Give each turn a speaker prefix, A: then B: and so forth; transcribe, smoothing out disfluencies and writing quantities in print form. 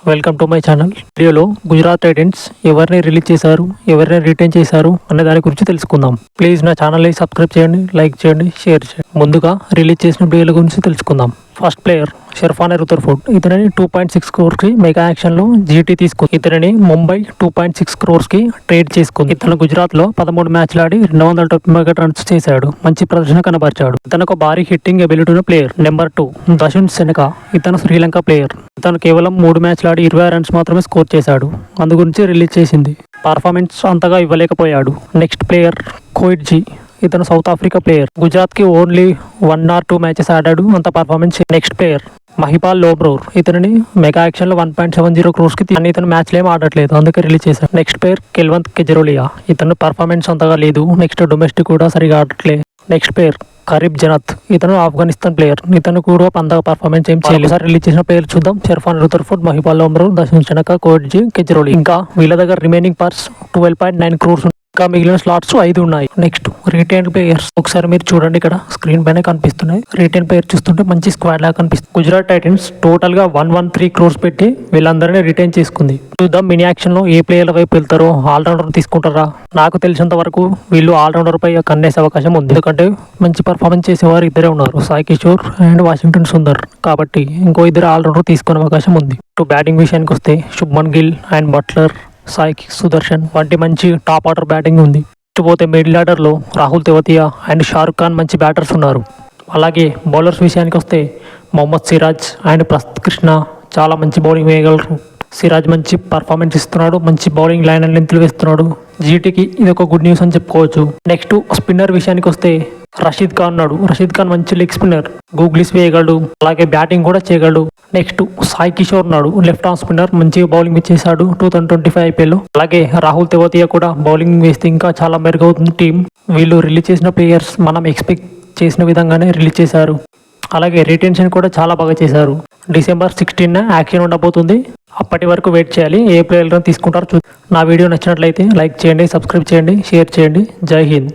A: Welcome to my channel. వీడియోలో Gujarat Titans ఎవరిని release చేశారు, ఎవరిని రిటైన్ చేశారు అనే దాని గురించి తెలుసుకుందాం. ప్లీజ్ నా ఛానల్ని సబ్స్క్రైబ్ చేయండి, లైక్ చేయండి, షేర్ చేయండి. ముందుగా రిలీజ్ చేసిన ప్లేయర్ల గురించి తెలుసుకుందాం. First player Sherfane Rutherford. ఇతనిని 2.6 crores మెగా యాక్షన్లో జీటీ తీసుకుంది. ఇతనిని ముంబై 2.6 crores ట్రేడ్ చేసుకుంది. ఇతను గుజరాత్లో 13 మ్యాచ్లు ఆడి 290 రన్స్ చేశాడు. మంచి ప్రదర్శన కనబరిచాడు. ఇతను భారీ హిట్టింగ్ ఎబిలిటీ ఉన్న ప్లేయర్. నెంబర్ 2 దశున్ సెనక. ఇతను శ్రీలంక ప్లేయర్. ఇతను కేవలం 3 మ్యాచ్లు ఆడి 20 రన్స్ మాత్రమే స్కోర్ చేశాడు. అందు గురించి రిలీజ్ చేసింది. పర్ఫార్మెన్స్ అంతగా ఇవ్వలేకపోయాడు. Next player Coetzee. ఇతను సౌత్ ఆఫ్రికా ప్లేయర్. గుజరాత్కి ఓన్లీ 1 or 2 మ్యాచెస్ ఆడాడు. అంత performance. Next player Mahipal Lomror. ఇతనిని మెగా యాక్షన్లో 1.70 crores ఇతను మ్యాచ్లు ఏం ఆడట్లేదు, అందుకే రిలీజ్ చేశారు. Next player Kulwant Khejroliya. ఇతను పర్ఫార్మెన్స్ అంతగా లేదు. నెక్స్ట్ డొమెస్టిక్ కూడా సరిగా ఆడట్లేదు. Next player Karim Janat. ఇతను ఆఫ్ఘనిస్తాన్ ప్లేయర్. ఇతను కూడా అంతగా పర్ఫార్మెన్స్ ఏం చేయలేదు. రిలీజ్ చేసిన ప్లేయర్ చూద్దాం. షర్ఫాన్ రుతర్ఫోర్డ్, మహిపాల్ లోబ్రోర్, దశున్ సెనక, కోయిట్జీ, కెజరోలియా. ఇంకా వీళ్ళ దగ్గర రిమైనింగ్ పర్స్ 12.9 crores. ఇంకా మిగిలిన స్లాట్స్ 5 ఉన్నాయి. నెక్స్ట్ రిటైన్ ప్లేయర్స్ ఒకసారి మీరు చూడండి, ఇక్కడ స్క్రీన్ పైన కనిపిస్తున్నాయి. రిటైన్ ప్లేయర్ చూస్తుంటే మంచి స్క్వాడ్ లాగా కనిపిస్తుంది. గుజరాత్ టైటన్స్ టోటల్ గా 113 crores పెట్టి వీళ్ళందరినీ రిటైన్ చేసుకుంది. చూద్దాం మినీ యాక్షన్ లో ఏ ప్లేయర్ల వైపు వెళ్తారో. ఆల్రౌండర్ తీసుకుంటారా? నాకు తెలిసినంత వరకు వీళ్ళు ఆల్రౌండర్ పై కన్నేసే అవకాశం ఉంది. ఎందుకంటే మంచి పర్ఫార్మెన్స్ చేసేవారు ఇద్దరే ఉన్నారు, సాయి కిషోర్ అండ్ వాషింగ్టన్ సుందర్. కాబట్టి ఇంకో ఇద్దరు ఆల్రౌండర్ తీసుకునే అవకాశం ఉంది. బ్యాటింగ్ విషయానికి వస్తే శుభ్మన్ గిల్ అండ్ బట్లర్, సాయి సుదర్శన్ వంటి మంచి టాప్ ఆర్డర్ బ్యాటింగ్ ఉంది. పోతే మిడిల్ ఆర్డర్లో రాహుల్ తెవతియా అండ్ షారుఖ్ ఖాన్ మంచి బ్యాటర్స్ ఉన్నారు. అలాగే బౌలర్స్ విషయానికి వస్తే మొహమ్మద్ సిరాజ్ అండ్ ప్రసిద్ధ్ కృష్ణ చాలా మంచి బౌలింగ్ వేయగలరు. సిరాజ్ మంచి పర్ఫార్మెన్స్ ఇస్తున్నాడు, మంచి బౌలింగ్ లైన్ అండ్ లెంత్లు వేస్తున్నాడు. జీటీకి ఇది ఒక గుడ్ న్యూస్ అని చెప్పుకోవచ్చు. నెక్స్ట్ స్పిన్నర్ విషయానికి వస్తే రషీద్ ఖాన్ ఉన్నాడు. రషీద్ ఖాన్ మంచి లెగ్ స్పిన్నర్, గూగ్లీస్ వేయగలడు, అలాగే బ్యాటింగ్ కూడా చేయగలడు. నెక్స్ట్ సాయి కిషోర్ ఉన్నాడు, లెఫ్ట్ ఆర్మ్ స్పిన్నర్, మంచిగా బౌలింగ్ చేశాడు 2025 IPL. అలాగే రాహుల్ తెవతియా కూడా బౌలింగ్ వేస్తే ఇంకా చాలా మెరుగవుతుంది టీం. వీళ్ళు రిలీజ్ చేసిన ప్లేయర్స్ మనం ఎక్స్పెక్ట్ చేసిన విధంగానే రిలీజ్ చేశారు. అలాగే రిటెన్షన్ కూడా చాలా బాగా చేశారు. December 16 యాక్షన్ ఉండబోతుంది. అప్పటి వరకు వెయిట్ చేయాలి. ఏ ప్లేయర్లను తీసుకుంటారో నా వీడియో నచ్చినట్లయితే లైక్ చేయండి, సబ్స్క్రైబ్ చేయండి, షేర్ చేయండి. జై హింద్.